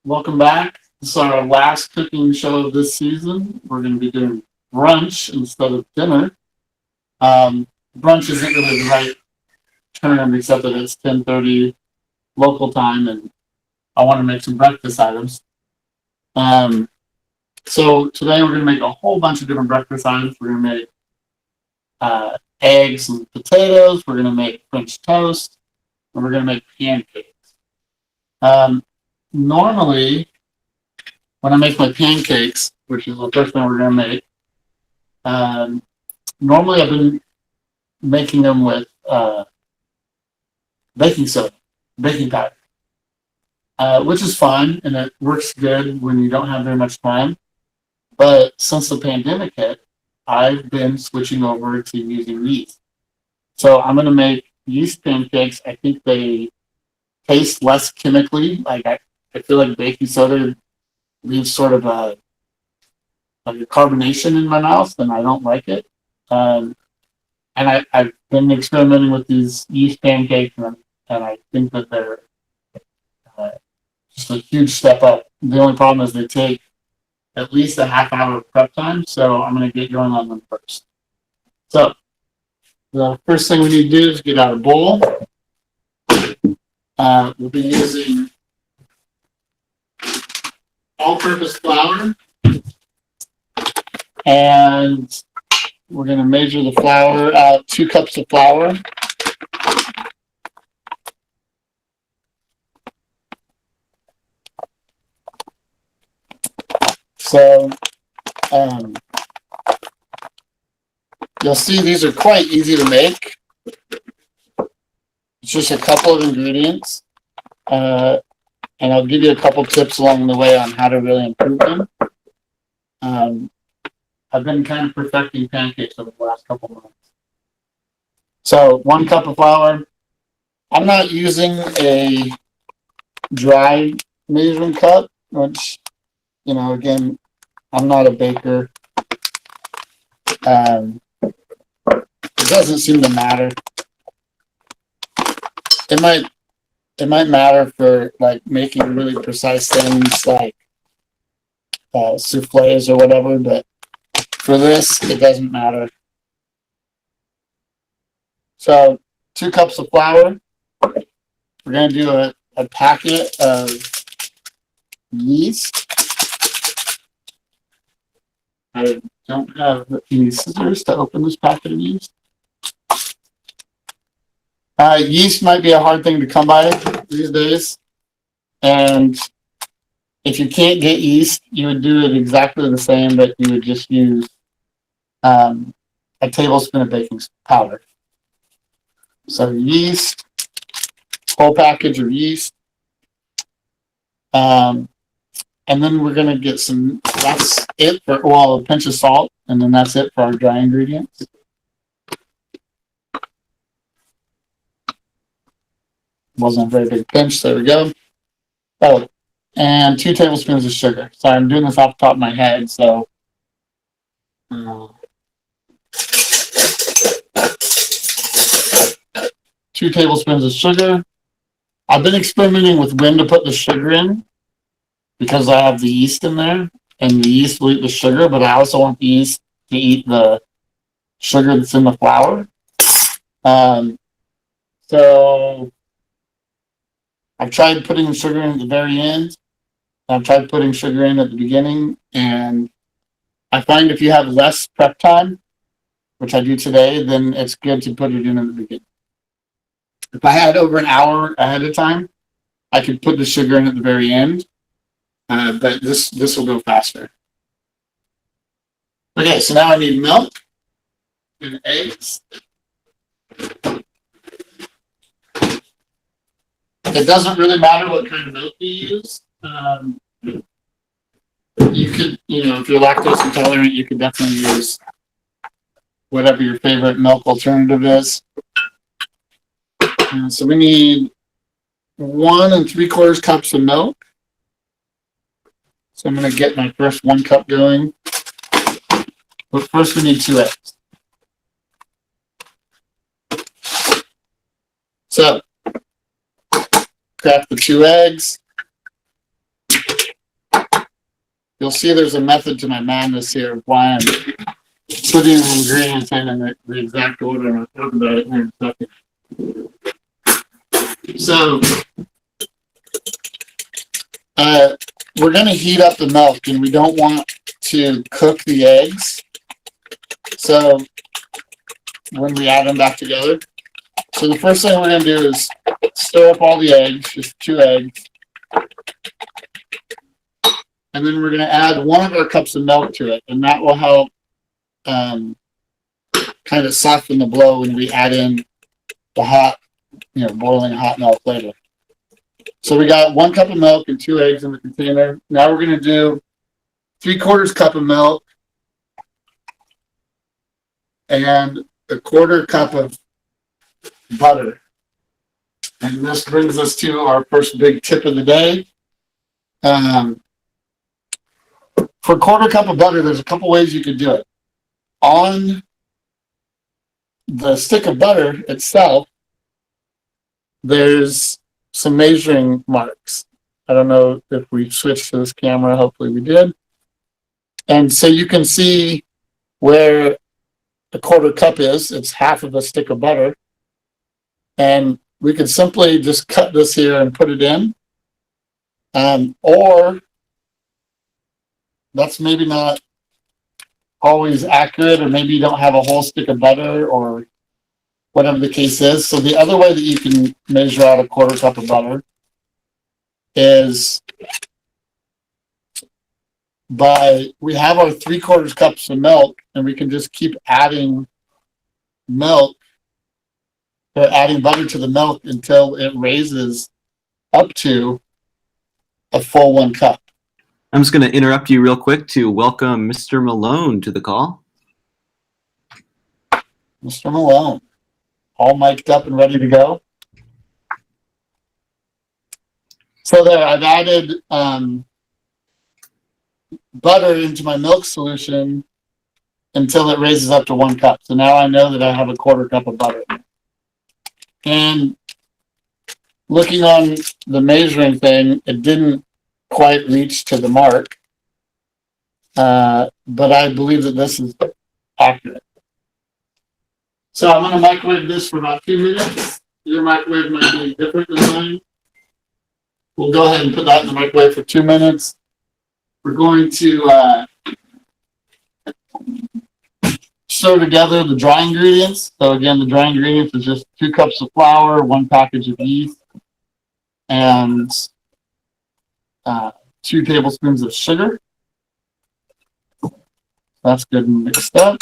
Welcome back. This is our last cooking show of this season. We're going to be doing brunch instead of dinner. Brunch isn't really the right term, except that it's 10:30 local time, and I want to make some breakfast items. Um, so today we're going to make a whole bunch of different breakfast items. We're going to make eggs and potatoes. We're going to make French toast, and we're going to make pancakes. Um, Normally, when I make my pancakes, which is the first thing we're going to make, um, normally I've been making them with baking soda, baking powder, which is fine and it works good when you don't have very much time. But since the pandemic hit, I've been switching over to using yeast. So I'm going to make yeast pancakes. I think they taste less chemically. I feel like baking soda leaves sort of a carbonation in my mouth, and I don't like it. Um, and I've been experimenting with these yeast pancakes, and I think that they're uh, just a huge step up. The only problem is they take at least a half hour of prep time, so I'm going to get going on them first. So the first thing we need to do is get out a bowl. We'll be using all-purpose flour, and we're going to measure the flour out 2 cups of flour. So you'll see these are quite easy to make. It's just a couple of ingredients. And I'll give you a couple tips along the way on how to really improve them. I've been kind of perfecting pancakes over the last couple of months. So 1 cup of flour. I'm not using a dry measuring cup, which, again, I'm not a baker. It doesn't seem to matter. It might matter for like making really precise things like souffles or whatever, but for this, it doesn't matter. So 2 cups of flour. We're going to do a packet of yeast. I don't have any scissors to open this packet of yeast. Yeast might be a hard thing to come by these days. And if you can't get yeast, you would do it exactly the same, but you would just use a tablespoon of baking powder. So yeast, whole package of yeast. And then we're going to get that's it for, a pinch of salt, and then that's it for our dry ingredients. Wasn't a very big pinch, there we go. Oh, and 2 tablespoons of sugar. Sorry, I'm doing this off the top of my head, so. 2 tablespoons of sugar. I've been experimenting with when to put the sugar in because I have the yeast in there, and the yeast will eat the sugar, but I also want the yeast to eat the sugar that's in the flour. So I've tried putting the sugar in at the very end. I've tried putting sugar in at the beginning, and I find if you have less prep time, which I do today, then it's good to put it in at the beginning. If I had over an hour ahead of time, I could put the sugar in at the very end, but this will go faster. Okay, so now I need milk and eggs. It doesn't really matter what kind of milk you use. You could, if you're lactose intolerant, you could definitely use whatever your favorite milk alternative is. So we need 1 3/4 cups of milk. So I'm going to get my first 1 cup going. But first we need 2 eggs. So crack the 2 eggs. you'll see there's a method to my madness here of why I'm putting the ingredients in the exact order, and I'll talk about it in a second. So, we're going to heat up the milk, and we don't want to cook the eggs. So, when we add them back together. So the first thing we're going to do is stir up all the eggs, just 2 eggs. And then we're going to add 1 of our cups of milk to it, and that will help kind of soften the blow when we add in the hot, boiling hot milk later. So we got 1 cup of milk and 2 eggs in the container. Now we're going to do 3/4 cup of milk and 1/4 cup of butter. And this brings us to our first big tip of the day. For 1/4 cup of butter, there's a couple ways you could do it. On the stick of butter itself, there's some measuring marks. I don't know if we switched to this camera. Hopefully we did. And so you can see where a 1/4 cup is. It's half of a stick of butter. And we could simply just cut this here and put it in. Or that's maybe not always accurate, or maybe you don't have a whole stick of butter, or whatever the case is. So the other way that you can measure out a 1/4 cup of butter is we have our 3/4 cups of milk, and we can just keep adding butter to the milk until it raises up to a full 1 cup. I'm just going to interrupt you real quick to welcome Mr. Malone to the call. Mr. Malone, all mic'd up and ready to go. So there, I've added butter into my milk solution until it raises up to 1 cup. So now I know that I have a 1/4 cup of butter. And looking on the measuring thing, it didn't quite reach to the mark. But I believe that this is accurate. So I'm going to microwave this for about 2 minutes. Your microwave might be different than mine. We'll go ahead and put that in the microwave for 2 minutes. We're going to stir together the dry ingredients. So again, the dry ingredients is just 2 cups of flour, 1 package of yeast, and 2 tablespoons of sugar. That's good and mixed up.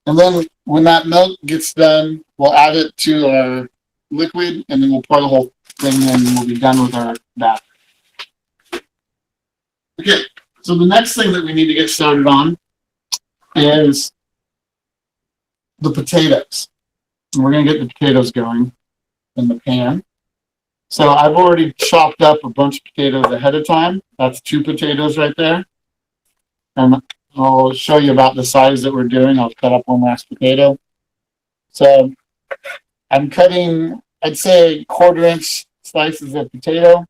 And then when that milk gets done, we'll add it to our liquid, and then we'll pour the whole thing in, and we'll be done with our batter. Okay, so the next thing that we need to get started on is the potatoes. And we're going to get the potatoes going in the pan. So I've already chopped up a bunch of potatoes ahead of time. That's 2 potatoes right there. And I'll show you about the size that we're doing. I'll cut up 1 last potato. So I'm cutting, I'd say, 1/4 inch slices of potato.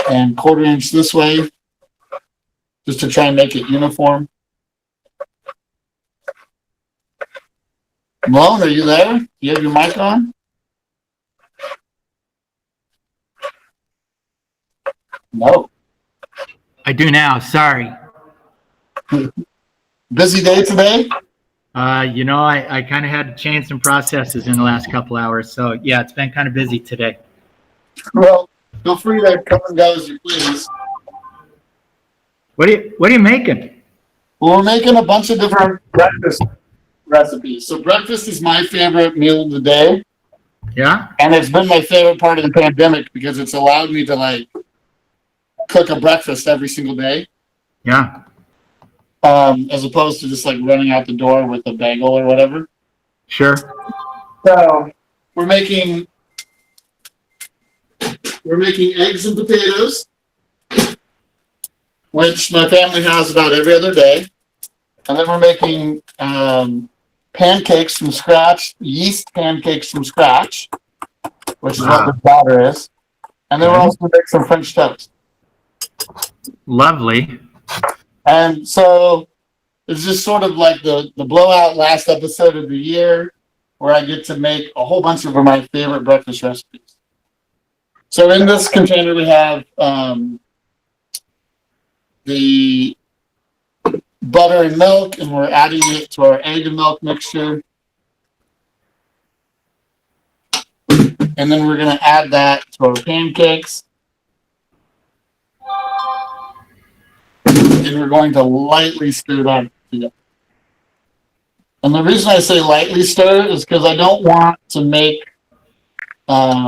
And 1/4 inch this way, just to try and make it uniform. Malone, are you there? Do you have your mic on? No. I do now. Sorry. Busy day today? I kind of had to change some processes in the last couple hours. So, yeah, it's been kind of busy today. Well, feel free to come and go as you please. What are you making? Well, we're making a bunch of different breakfast recipes. So breakfast is my favorite meal of the day. Yeah? And it's been my favorite part of the pandemic because it's allowed me to cook a breakfast every single day. Yeah. As opposed to just running out the door with a bagel or whatever. Sure. So we're making eggs and potatoes, which my family has about every other day. And then we're making pancakes from scratch, yeast pancakes from scratch, which is what the batter is. And then we're also going to make some French toast. Lovely. And so it's just sort of like the blowout last episode of the year where I get to make a whole bunch of my favorite breakfast recipes. So in this container, we have the butter and milk, and we're adding it to our egg and milk mixture. And then we're going to add that to our pancakes. And we're going to lightly stir that together. And the reason I say lightly stir is because I don't want to make a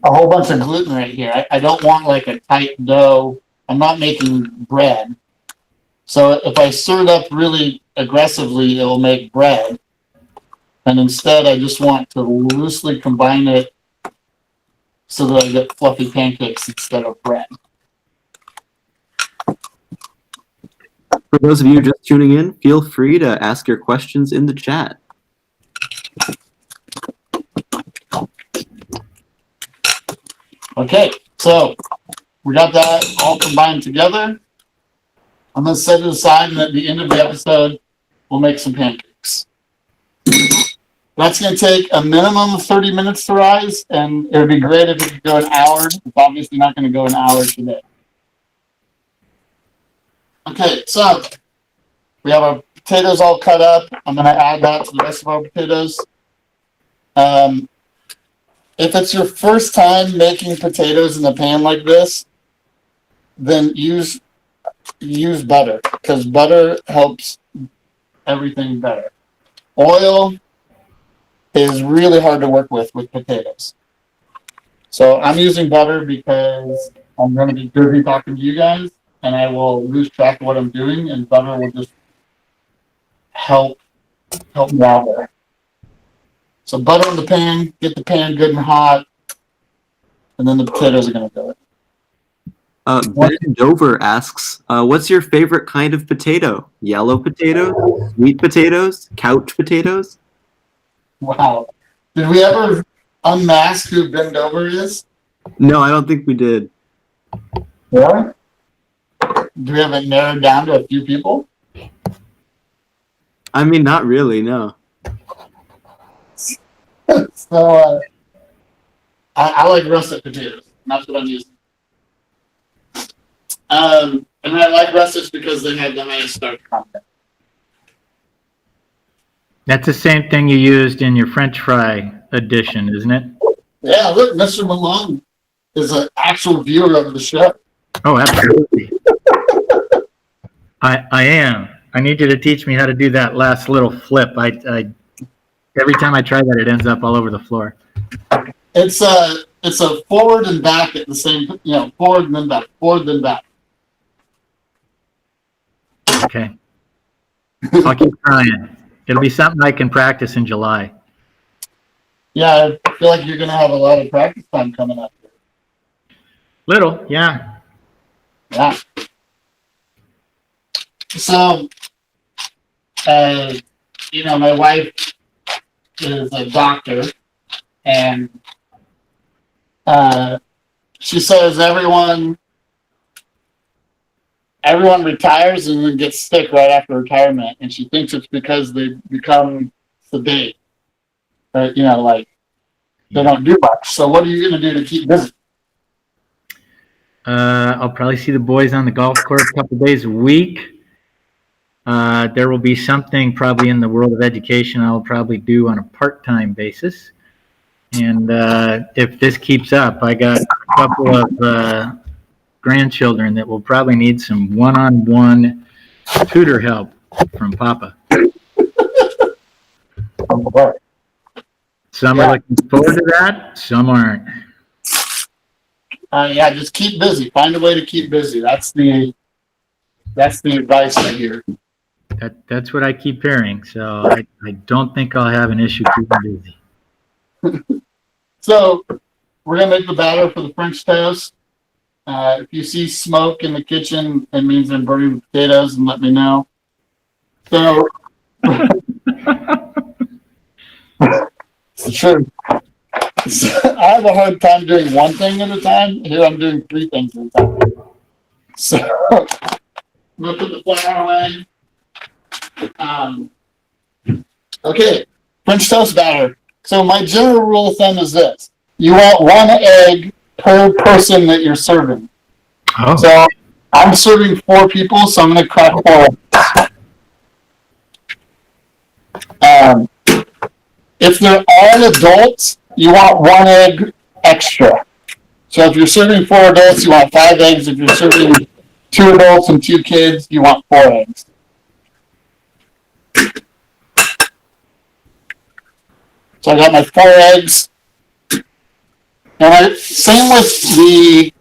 whole bunch of gluten right here. I don't want like a tight dough. I'm not making bread. So if I stir it up really aggressively, it will make bread. And instead, I just want to loosely combine it so that I get fluffy pancakes instead of bread. For those of you just tuning in, feel free to ask your questions in the chat. Okay, so we got that all combined together. I'm going to set it aside, and at the end of the episode, we'll make some pancakes. That's going to take a minimum of 30 minutes to rise, and it would be great if it could go an hour. It's obviously not going to go an hour today. Okay, so we have our potatoes all cut up. I'm going to add that to the rest of our potatoes. If it's your first time making potatoes in a pan like this, then use butter, because butter helps everything better. Oil is really hard to work with potatoes. So I'm using butter because I'm going to be busy talking to you guys, and I will lose track of what I'm doing, and butter will just help me out there. So butter in the pan, get the pan good and hot, and then the potatoes are going to go in. Ben Dover asks, what's your favorite kind of potato? Yellow potatoes, sweet potatoes, couch potatoes? Wow. Did we ever unmask who Ben Dover is? No, I don't think we did. Yeah? Do we have it narrowed down to a few people? I mean, not really, no. So, I like russet potatoes. That's what I'm using. And I like russets because they have the highest starch content. That's the same thing you used in your French fry edition, isn't it? Yeah, look, Mr. Malone is an actual viewer of the show. Oh, absolutely. I am. I need you to teach me how to do that last little flip. I every time I try that, it ends up all over the floor. It's a forward and back at the same, forward and then back, forward then back. Okay. I'll keep trying. It'll be something I can practice in July. Yeah, I feel like you're going to have a lot of practice time coming up. Little, yeah. Yeah. So, my wife is a doctor, and she says everyone retires and then gets sick right after retirement, and she thinks it's because they become sedate. But, they don't do much. So what are you going to do to keep busy? I'll probably see the boys on the golf course a couple days a week. There will be something probably in the world of education I'll probably do on a part-time basis. And if this keeps up, I got a couple of grandchildren that will probably need some one-on-one tutor help from Papa. Some are looking forward to that, some aren't. Yeah, just keep busy. Find a way to keep busy. That's the advice I hear. That's what I keep hearing. So I don't think I'll have an issue keeping busy. So we're gonna make the batter for the French toast. If you see smoke in the kitchen, it means I'm burning the potatoes, and let me know. So it's true. So I have a hard time doing one thing at a time. Here I'm doing 3 things at a time. So I'm gonna put the flour away. Okay, French toast batter. So my general rule of thumb is this: you want 1 egg per person that you're serving. Oh, So I'm serving 4 people, so I'm going to crack 4. If they're all adults, you want 1 egg extra. So if you're serving 4 adults, you want 5 eggs. If you're serving 2 adults and 2 kids, you want 4 eggs. So I got my 4 eggs. And same with the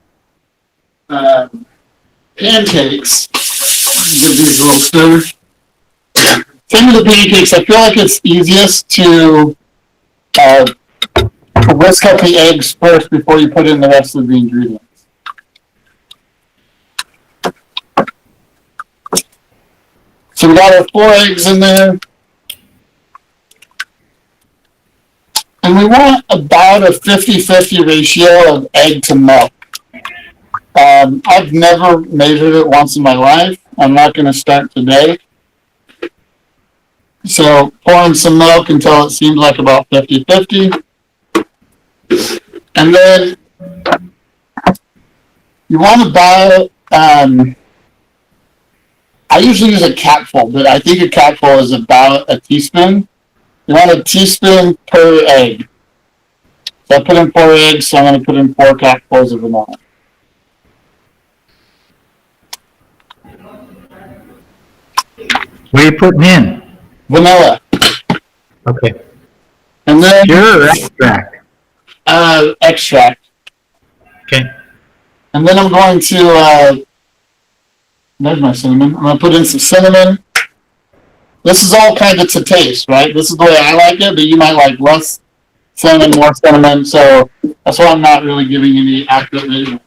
pancakes. Give these a little stir. Same with the pancakes. I feel like it's easiest to whisk up the eggs first before you put in the rest of the ingredients. So we got our 4 eggs in there. And we want about a 50-50 ratio of egg to milk. I've never measured it once in my life. I'm not going to start today. So pour in some milk until it seems like about 50-50. And then you want about, I usually use a capful, but I think a capful is about a teaspoon. You want a teaspoon per egg. So I put in 4 eggs, so I'm going to put in 4 capfuls of vanilla. what are you putting in? Vanilla. Okay. And then Pure or extract? extract. Okay. And then I'm going to, there's my cinnamon. I'm going to put in some cinnamon. This is all kind of to taste, right? This is the way I like it, but you might like less cinnamon, more cinnamon. So that's why I'm not really giving you any accurate measurements.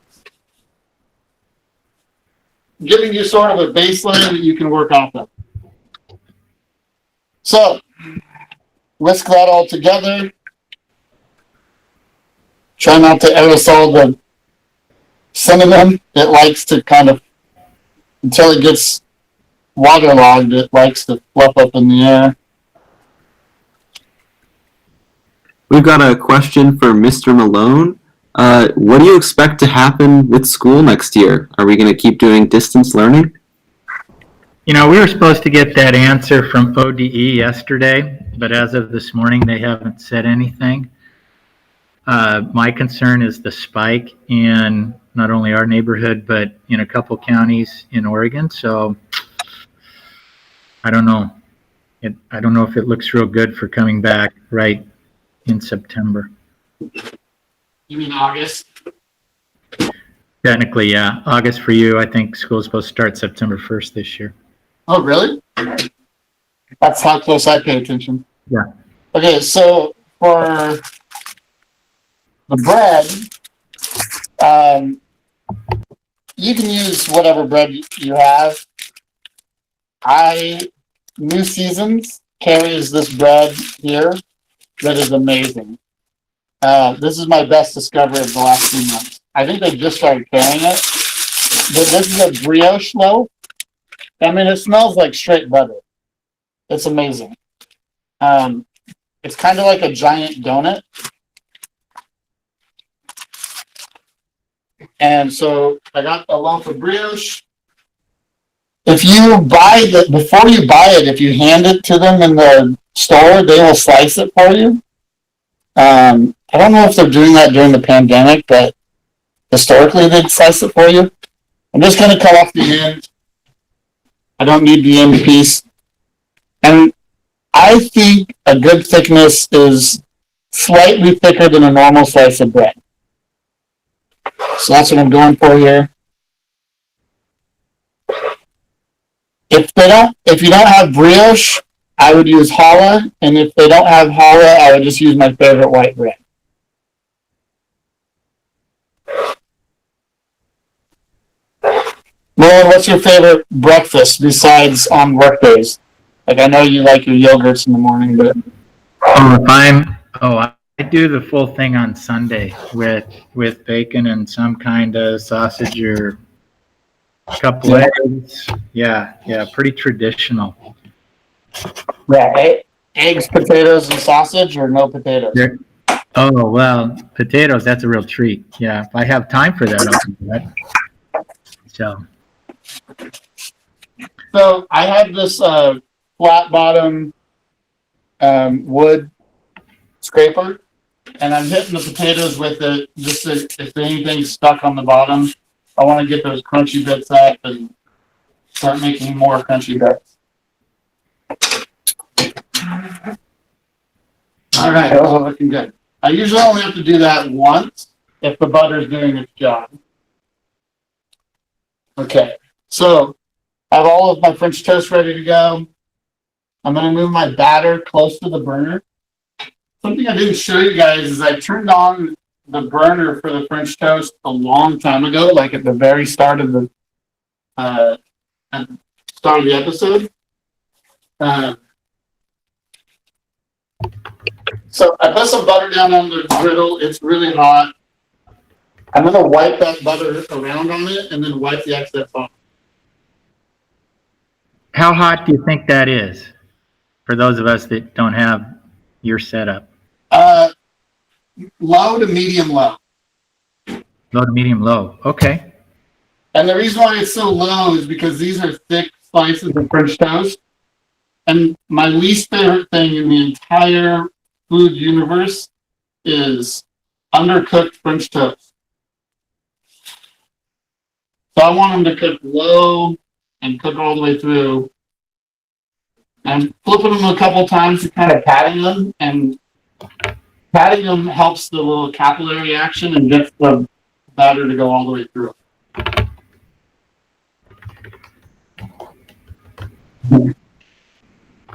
I'm giving you sort of a baseline that you can work off of. So whisk that all together. Try not to aerosol the cinnamon. It likes to kind of, until it gets waterlogged, it likes to fluff up in the air. We've got a question for Mr. Malone. What do you expect to happen with school next year? Are we going to keep doing distance learning? You know, we were supposed to get that answer from ODE yesterday, but as of this morning, they haven't said anything. My concern is the spike in not only our neighborhood, but in a couple counties in Oregon. So I don't know. I don't know if it looks real good for coming back right in September. You mean August? Technically, yeah. August for you. I think school's supposed to start September 1st this year. Oh, really? That's how close I pay attention. Yeah. Okay, so for the bread, you can use whatever bread you have. New Seasons carries this bread here that is amazing. This is my best discovery of the last few months. I think they just started carrying it, but this is a brioche loaf. I mean, it smells like straight butter. It's amazing. It's kind of like a giant donut. And so I got a loaf of brioche. If you before you buy it, if you hand it to them in the store, they will slice it for you. I don't know if they're doing that during the pandemic, but historically they'd slice it for you. I'm just going to cut off the end. I don't need the end piece. And I think a good thickness is slightly thicker than a normal slice of bread. So that's what I'm going for here. If you don't have brioche, I would use challah, and if they don't have challah, I would just use my favorite white bread. Lauren, what's your favorite breakfast besides on work days? Like, I know you like your yogurts in the morning, but I do the full thing on Sunday with bacon and some kind of sausage or a couple eggs. Yeah, pretty traditional. Yeah, eggs, potatoes, and sausage, or no potatoes? Oh, well, potatoes, that's a real treat. Yeah, if I have time for that, I'll do that. So I have this flat bottom wood scraper, and I'm hitting the potatoes with it just so if anything's stuck on the bottom, I want to get those crunchy bits up and start making more crunchy bits. All right, those are looking good. I usually only have to do that once if the butter's doing its job. Okay, so I have all of my French toast ready to go. I'm going to move my batter close to the burner. Something I didn't show you guys is I turned on the burner for the French toast a long time ago, like at the very start of the episode. So I put some butter down on the griddle. It's really hot. I'm going to wipe that butter around on it and then wipe the excess off. How hot do you think that is for those of us that don't have your setup? Low to medium low. Low to medium low. Okay. And the reason why it's so low is because these are thick slices of French toast. And my least favorite thing in the entire food universe is undercooked French toast. So I want them to cook low and cook all the way through. And flipping them a couple times to kind of patting them, and patting them helps the little capillary action and gets the batter to go all the way through.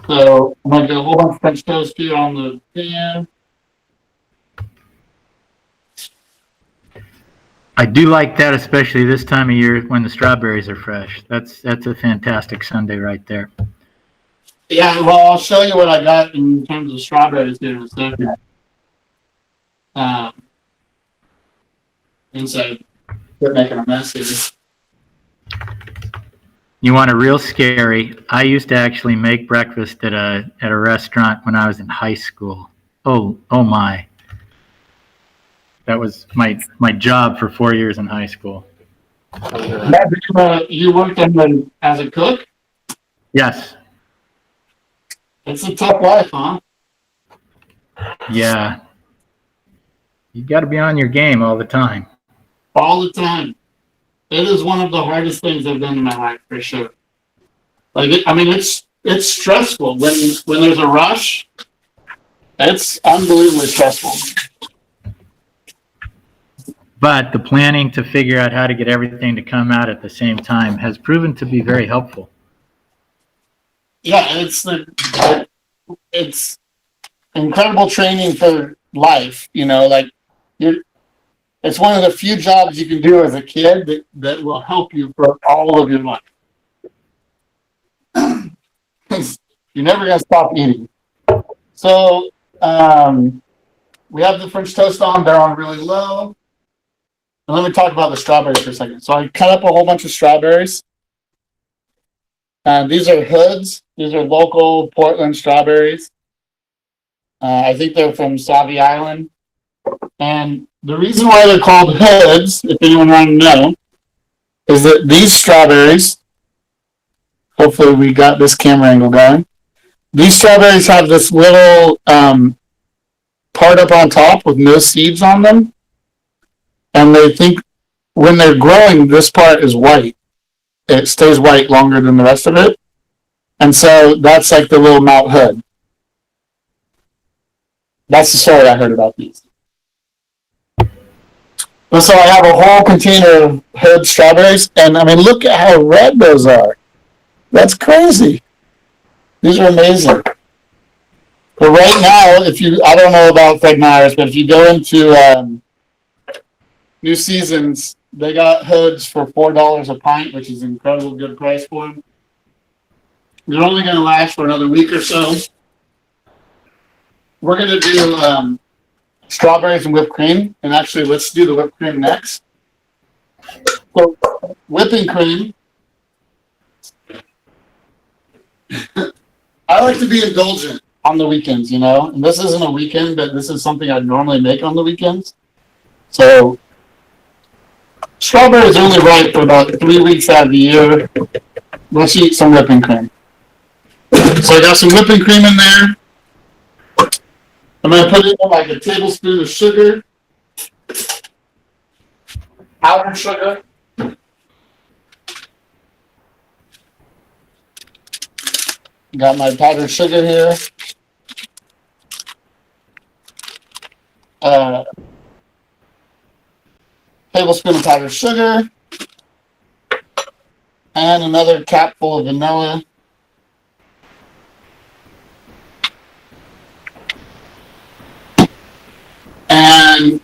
So I'm going to do a whole bunch of French toast here on the pan. I do like that, especially this time of year when the strawberries are fresh. That's a fantastic Sunday right there. Yeah, well, I'll show you what I got in terms of strawberries here in a second. Inside, quit making a mess here. You want a real scary? I used to actually make breakfast at a restaurant when I was in high school. Oh my! That was my job for 4 years in high school. You worked as a cook? Yes. It's a tough life, huh? Yeah. You got to be on your game all the time. All the time. It is one of the hardest things I've done in my life, for sure. It's stressful when there's a rush. It's unbelievably stressful. But the planning to figure out how to get everything to come out at the same time has proven to be very helpful. Yeah, it's incredible training for life. It's one of the few jobs you can do as a kid that will help you for all of your life. You're never going to stop eating. So we have the French toast on. They're on really low. And let me talk about the strawberries for a second. So I cut up a whole bunch of strawberries. These are hoods. These are local Portland strawberries. I think they're from Sauvie Island. And the reason why they're called hoods, if anyone wants to know, is that these strawberries, hopefully we got this camera angle going, these strawberries have this little part up on top with no seeds on them. And they think when they're growing, this part is white. It stays white longer than the rest of it. And so that's like the little Mount Hood. That's the story I heard about these. And so I have a whole container of Hood strawberries, and look at how red those are. That's crazy. These are amazing. But right now, I don't know about Fred Meyer's, but if you go into New Seasons, they got Hoods for $4 a pint, which is an incredible good price for them. They're only going to last for another week or so. We're going to do strawberries and whipped cream. And actually, let's do the whipped cream next. So, whipping cream. I like to be indulgent on the weekends, you know. And this isn't a weekend, but this is something I'd normally make on the weekends. So, strawberries only ripe for about 3 weeks out of the year. Let's eat some whipping cream. So I got some whipping cream in there. I'm going to put in like a tablespoon of sugar, powdered sugar. Got my powdered sugar here. Tablespoon of powdered sugar. And another capful of vanilla. And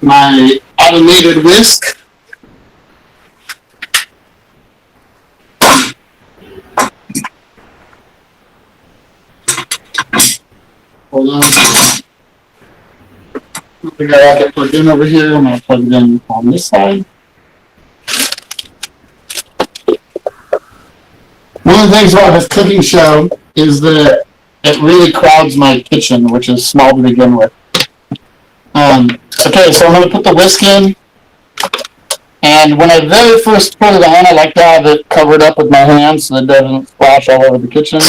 my automated whisk. Hold on. I think I got it plugged in over here. I'm going to plug it in on this side. One of the things about this cooking show is that it really crowds my kitchen, which is small to begin with. Okay, so I'm going to put the whisk in. And when I very first put it on, I like to have it covered up with my hands so it doesn't splash all over the kitchen.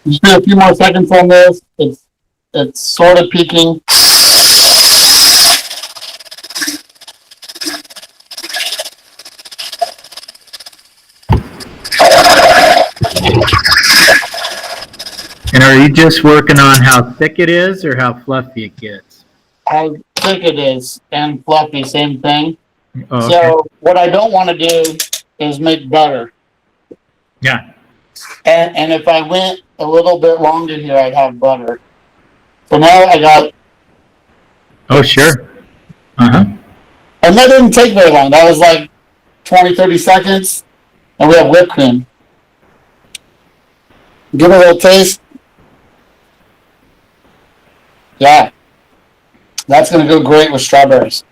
Just do a few more seconds on this. It's sort of peaking. And are you just working on how thick it is or how fluffy it gets? How thick it is and fluffy, same thing. Oh, okay. So what I don't want to do is make butter. Yeah. And if I went a little bit longer here, I'd have butter. So now I got, Oh, sure. Uh-huh. and that didn't take very long. That was like 20, 30 seconds. And we have whipped cream. Give it a little taste. Yeah. That's going to go great with strawberries.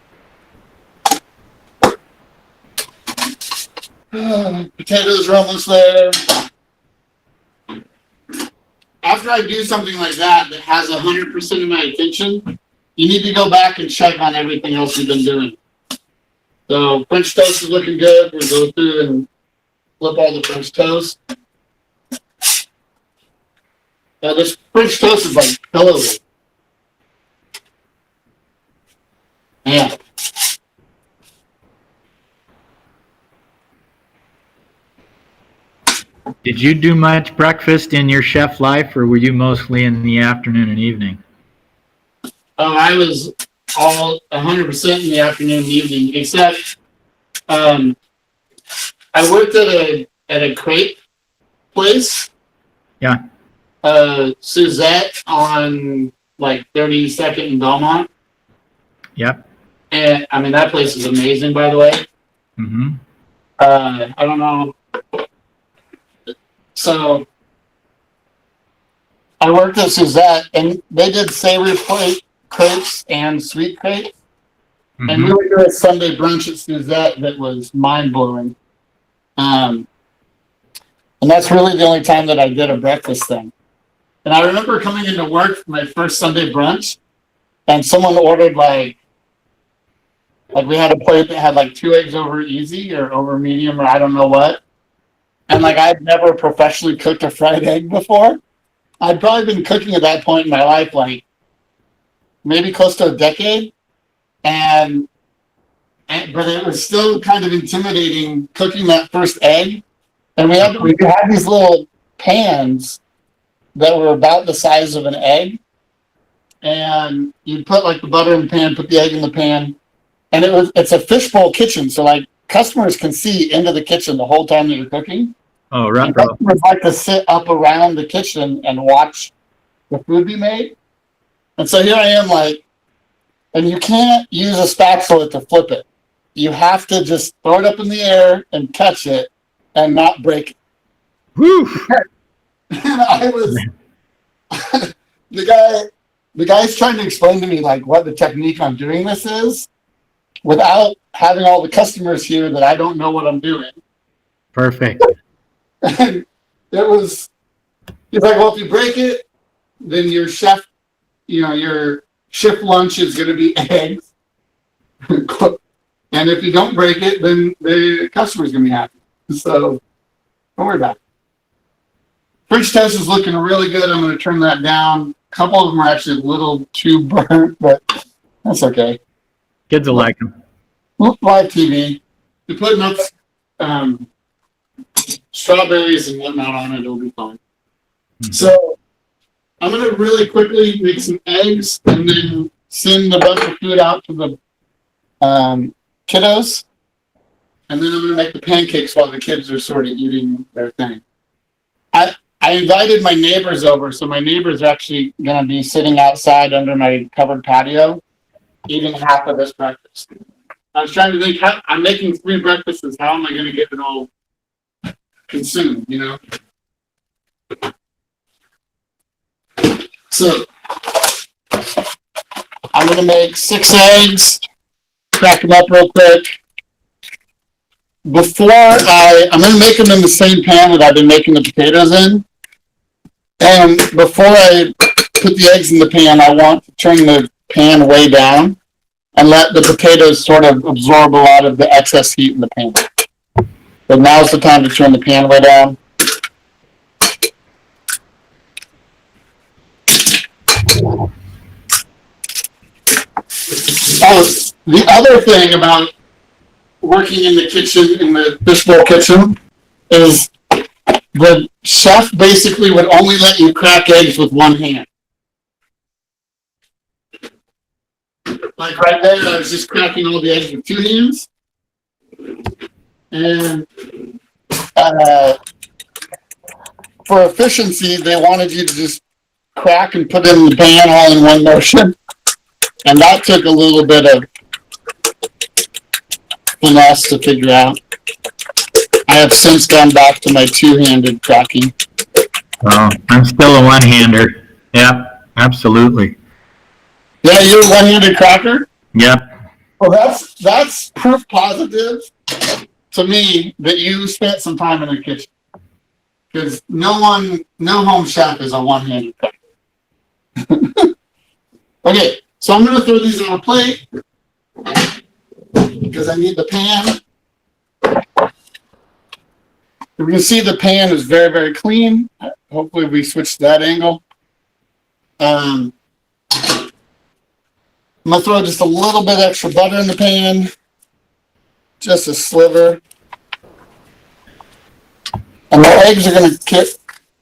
Potatoes are almost there. After I do something like that has 100% of my attention, you need to go back and check on everything else you've been doing. So French toast is looking good. We'll go through and flip all the French toast. This French toast is like pillowy. Yeah. Did you do much breakfast in your chef life, or were you mostly in the afternoon and evening? Oh, I was all 100% in the afternoon and evening, except I worked at a crepe place. Yeah. Suzette on like 32nd and Belmont. Yep. And I mean, that place is amazing, by the way. Mm-hmm. I don't know. So I worked at Suzette, and they did savory crepes and sweet crepes. Mm-hmm. And we were doing a Sunday brunch at Suzette that was mind-blowing. And that's really the only time that I did a breakfast thing. And I remember coming into work for my first Sunday brunch, and someone ordered like we had a plate that had like 2 eggs over easy or over medium or I don't know what. And like I'd never professionally cooked a fried egg before. I'd probably been cooking at that point in my life like maybe close to a decade. But it was still kind of intimidating cooking that first egg And we had these little pans that were about the size of an egg. And you put like the butter in the pan, put the egg in the pan. And it's a fishbowl kitchen. So like customers can see into the kitchen the whole time that you're cooking. Oh, right, And bro. customers like to sit up around the kitchen and watch the food be made. And so here I am like, and you can't use a spatula to flip it. You have to just throw it up in the air and catch it and not break it. Whew. And I was, the guy's trying to explain to me like what the technique on doing this is without having all the customers here that I don't know what I'm doing. Perfect. And he's like, well, if you break it, then your shift lunch is going to be eggs. And if you don't break it, then the customer's going to be happy. So don't worry about it. French toast is looking really good. I'm going to turn that down. A couple of them are actually a little too burnt, but that's okay. Kids will like them. Live TV. You're putting up strawberries and whatnot on it. It'll be fine. So I'm going to really quickly make some eggs and then send a bunch of food out to the kiddos. And then I'm going to make the pancakes while the kids are sort of eating their thing. I invited my neighbors over, so my neighbors are actually going to be sitting outside under my covered patio eating half of this breakfast. I was trying to think, I'm making 3 breakfasts. How am I going to get it all consumed, you know? So I'm going to make 6 eggs, crack them up real quick. I'm going to make them in the same pan that I've been making the potatoes in. And before I put the eggs in the pan, I want to turn the pan way down and let the potatoes sort of absorb a lot of the excess heat in the pan. So now's the time to turn the pan way down. Oh, the other thing about working in the kitchen, in the fishbowl kitchen, is the chef basically would only let you crack eggs with one hand. Like right there, I was just cracking all the eggs with 2 hands. And for efficiency, they wanted you to just crack and put it in the pan all in one motion. And that took a little bit of finesse to figure out. I have since gone back to my 2-handed cracking. Oh, I'm still a one-hander. Yep, absolutely. Yeah, you're a one-handed cracker? Yep. Well, that's proof positive to me that you spent some time in the kitchen. Because no home chef is a one-handed cracker. Okay, so I'm going to throw these on a plate because I need the pan. You can see the pan is very, very clean. Hopefully we switch to that angle. I'm going to throw just a little bit extra butter in the pan. Just a sliver. And the eggs are going to cook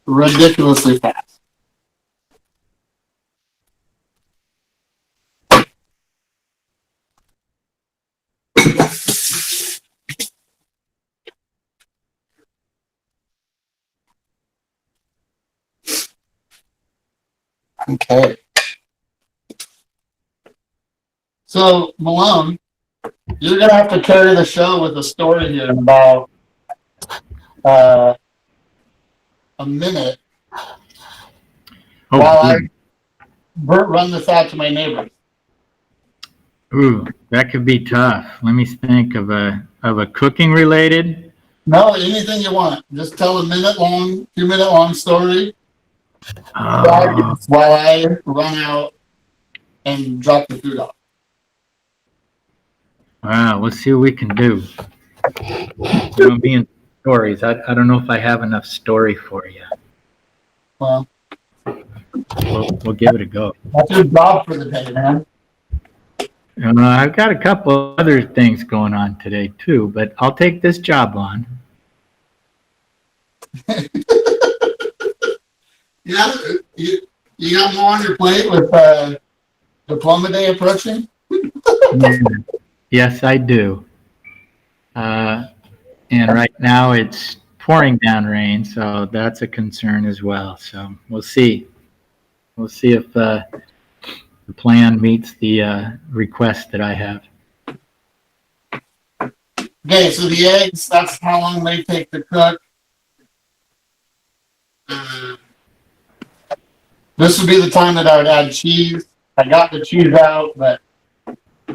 ridiculously fast. Okay. So, Malone, you're going to have to carry the show with a story here in about a minute while I run this out to my neighbors. Ooh, that could be tough. Let me think of a cooking related. No, anything you want. Just tell a 2-minute long story while I run out and drop the food off. Wow, let's see what we can do. You know, being stories, I don't know if I have enough story for you. Well, We'll give it a go. that's your job for the day, man. I've got a couple other things going on today too, but I'll take this job on. Yeah, you got more on your plate with Diploma Day approaching? Yes, I do. And right now it's pouring down rain, so that's a concern as well. So we'll see. We'll see if the plan meets the request that I have. Okay, so the eggs, that's how long they take to cook. This would be the time that I would add cheese. I got the cheese out, but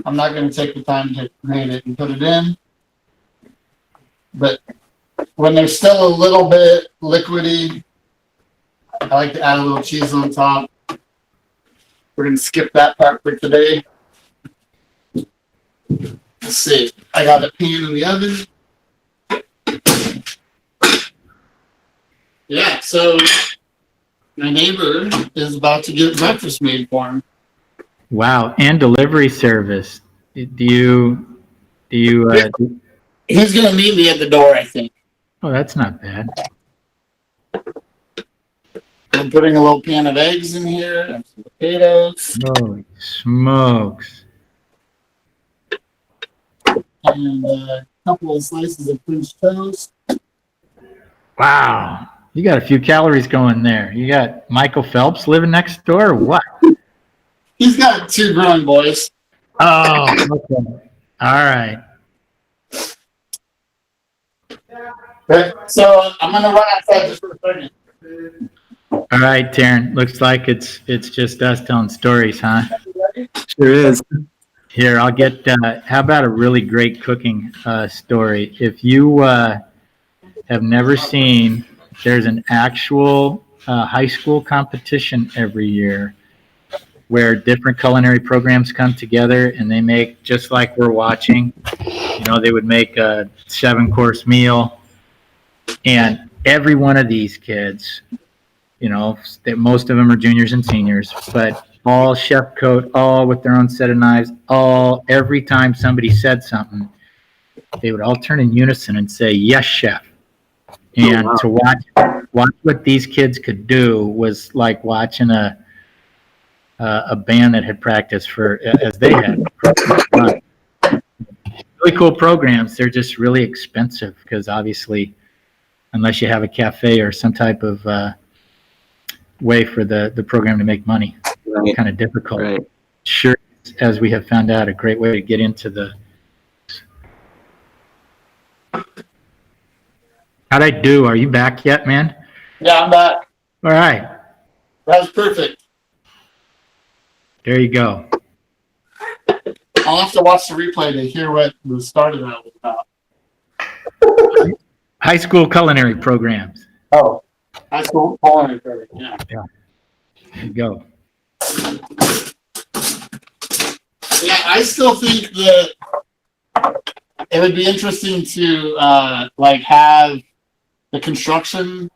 I'm not going to take the time to grate it and put it in. But when they're still a little bit liquidy, I like to add a little cheese on top. We're going to skip that part for today. Let's see. I got a pan in the oven. Yeah, so my neighbor is about to get breakfast made for him. Wow, and delivery service. Do you? He's going to meet me at the door, I think. Oh, that's not bad. I'm putting a little pan of eggs in here and some potatoes Holy smokes! and a couple of slices of French toast. Wow, you got a few calories going there. You got Michael Phelps living next door, or what? He's got 2 growing boys. Oh, okay. All right. Okay, so I'm going to run outside just for a second. All right, Taryn. Looks like it's just us telling stories, huh? Sure is. Here, I'll get. How about a really great cooking story? If you have never seen, there's an actual high school competition every year where different culinary programs come together and they make, just like we're watching. You know, they would make a 7-course meal, and every one of these kids, you know, most of them are juniors and seniors, but all chef coat, all with their own set of knives, all, every time somebody said something, they would all turn in unison and say, "Yes, chef." And to watch what these kids could do was like watching a band that had practiced for, as they had. Really cool programs. They're just really expensive because obviously, unless you have a cafe or some type of way for the program to make money, Right. kind of difficult. Right. Sure, as we have found out, a great way to get into the. How'd I do? Are you back yet, man? Yeah, I'm back. All right, That was perfect. there you go. I'll have to watch the replay to hear what the start of that was about. High school culinary programs. Oh, that's cool. Yeah. There you go. Yeah, I still think that it would be interesting to like have the construction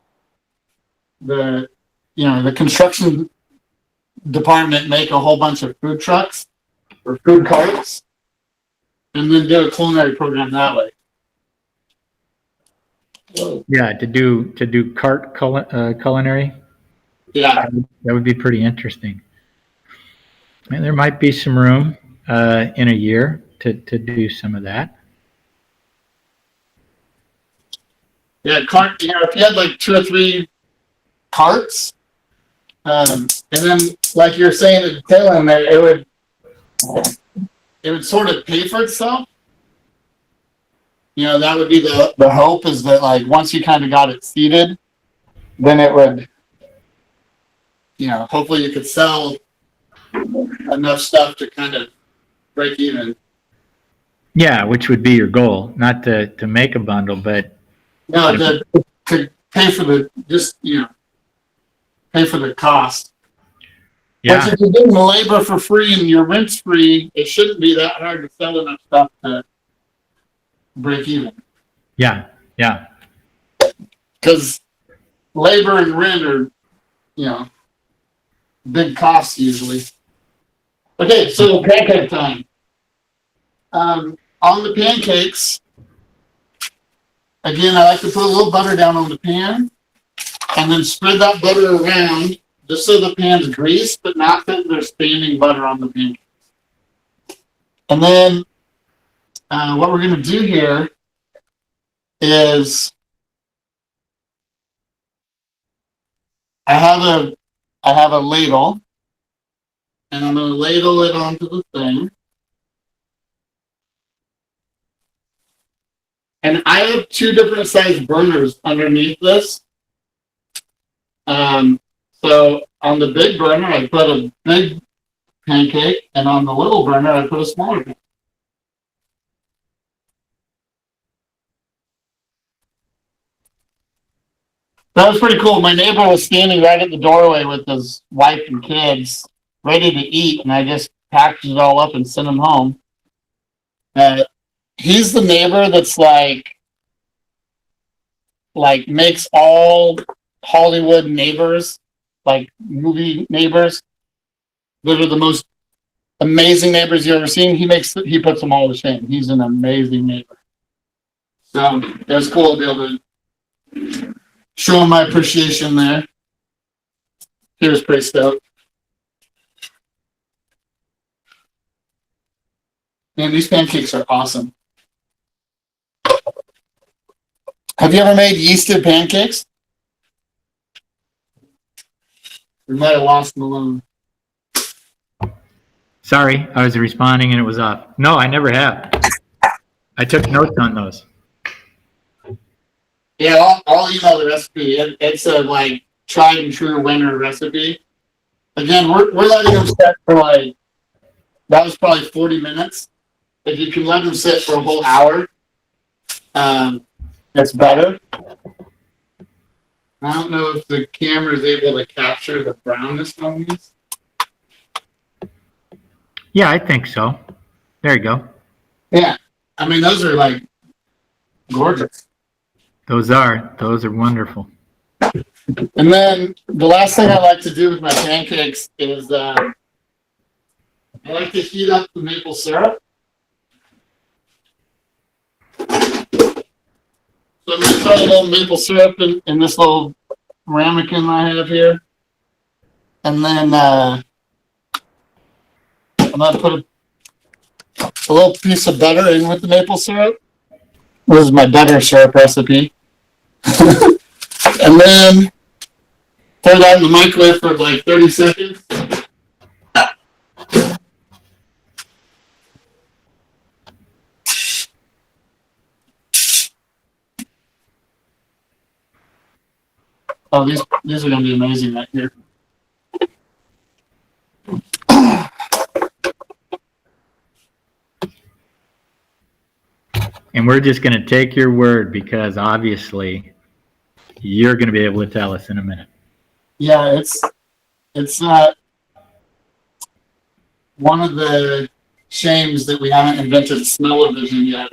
department make a whole bunch of food trucks or food carts and then do a culinary program that way. Yeah, to do cart culinary, Yeah. that would be pretty interesting. And there might be some room in a year to do some of that. Yeah, cart. You know, if you had like 2 or 3 carts, and then like you're saying at the tail end there, it would sort of pay for itself. You know, that would be the hope, is that like once you kind of got it seated, then it would, you know, hopefully you could sell enough stuff to kind of break even. Yeah, which would be your goal, not to make a bundle, but No, to pay for the, just, you know, pay for the cost. yeah, But if you're doing the labor for free and your rent's free, it shouldn't be that hard to sell enough stuff to break even. yeah. Because labor and rent are, you know, big costs usually. Okay, so pancake time. On the pancakes, again, I like to put a little butter down on the pan and then spread that butter around just so the pan's greased, but not that there's standing butter on the pan. And then what we're going to do here is I have a ladle, and I'm going to ladle it onto the thing. And I have 2 different size burners underneath this. So on the big burner, I put a big pancake, and on the little burner, I put a smaller pancake. That was pretty cool. My neighbor was standing right at the doorway with his wife and kids, ready to eat, and I just packaged it all up and sent him home. He's the neighbor that's like makes all Hollywood neighbors, like movie neighbors, that are the most amazing neighbors you've ever seen. He puts them all to shame. He's an amazing neighbor. So it was cool to be able to show him my appreciation there. He was pretty stoked. Man, these pancakes are awesome. Have you ever made yeasted pancakes? We might have lost Malone. Sorry, I was responding and it was off. No, I never have. I took notes on those. Yeah, I'll email the recipe. It's a like tried and true winner recipe. Again, we're letting them set for that was probably 40 minutes. If you can let them sit for a whole hour, that's better. I don't know if the camera is able to capture the brownness on these. Yeah, I think so. There you go. Yeah, I mean those are like gorgeous. Those are wonderful. And then the last thing I like to do with my pancakes is I like to heat up the maple syrup. So I'm going to put a little maple syrup in this little ramekin I have here. And then I'm going to put a little piece of butter in with the maple syrup. This is my butter syrup recipe. And then throw that in the microwave for like 30 seconds. Oh, these are going to be amazing right here. And we're just going to take your word because obviously you're going to be able to tell us in a minute. Yeah, it's not one of the shames that we haven't invented smell-o-vision yet.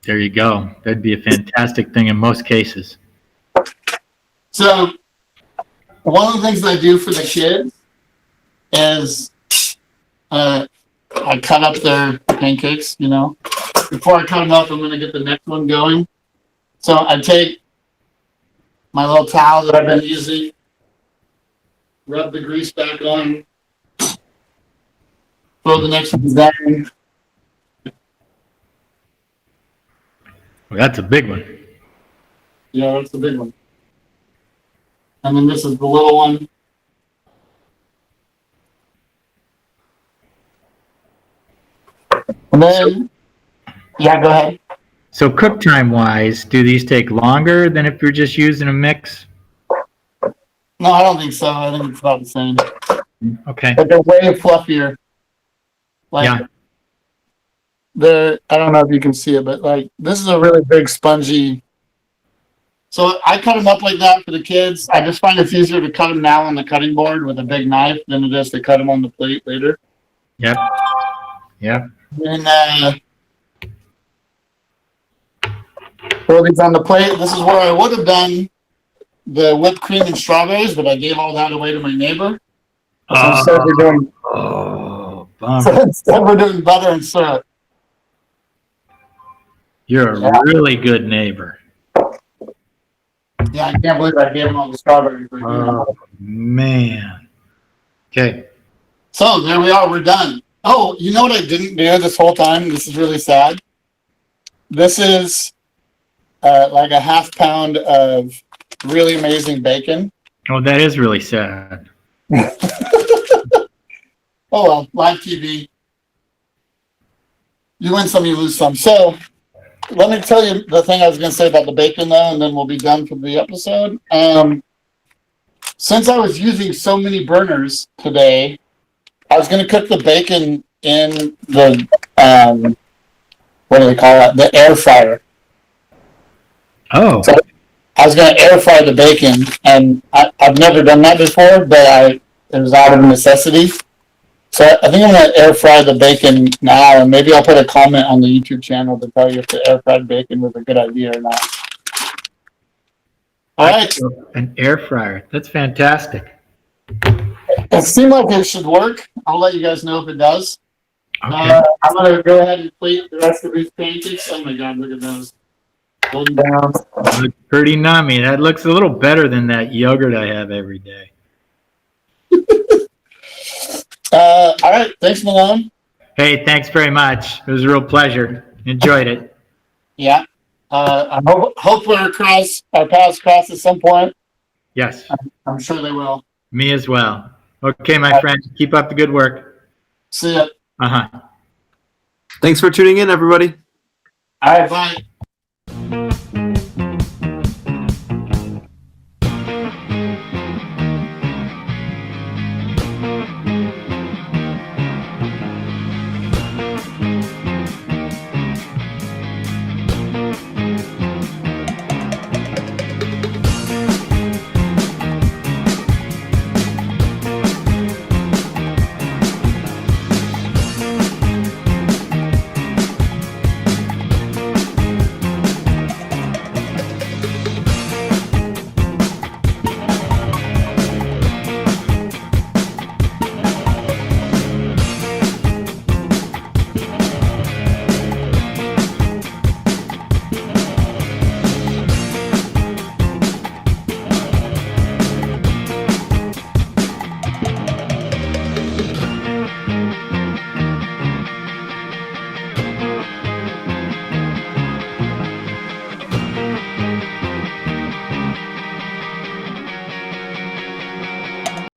There you go. That'd be a fantastic thing in most cases. So one of the things that I do for the kids is I cut up their pancakes, you know. Before I cut them up, I'm going to get the next one going. So I take my little towel that I've been using, rub the grease back on, throw the next one down. Well, that's a big one. Yeah, that's the big one. And then this is the little one. And then, yeah, go ahead. So cook time wise, do these take longer than if you're just using a mix? No, I don't think so. I think it's about the same. Okay. But they're way fluffier. Like, Yeah. I don't know if you can see it, but like this is a really big spongy. So I cut them up like that for the kids. I just find it's easier to cut them now on the cutting board with a big knife than it is to cut them on the plate later. Yep. Yep. And throw these on the plate. This is where I would have done the whipped cream and strawberries, but I gave all that away to my neighbor. So instead bummer. we're doing butter and syrup. You're a really good neighbor. Yeah, I can't believe I gave him all the strawberries. Oh, man. Okay. So there we are. We're done. Oh, you know what I didn't do this whole time? This is really sad. This is like a half pound of really amazing bacon. Oh, that is really sad. Oh well, live TV. You win some, you lose some. So let me tell you the thing I was going to say about the bacon, though, and then we'll be done for the episode. Since I was using so many burners today, I was going to cook the bacon in the what do they call it? The air fryer. Oh. So I was going to air fry the bacon, and I've never done that before, but it was out of necessity. So I think I'm going to air fry the bacon now, and maybe I'll put a comment on the YouTube channel to tell you if the air fried bacon was a good idea or not. All right. An air fryer. That's fantastic. It seemed like it should work. I'll let you guys know if it does. Okay. I'm going to go ahead and plate the rest of these pancakes. Oh my God, look at those. Golden brown. Looks pretty nummy. That looks a little better than that yogurt I have every day. All right. Thanks, Malone. Hey, thanks very much. It was a real pleasure. Enjoyed it. Yeah. I hope our paths cross at some point. Yes, I'm sure they will. me as well. Okay, my friend. Keep up the good work. See ya. Uh-huh. Thanks for tuning in, everybody. All right. Bye.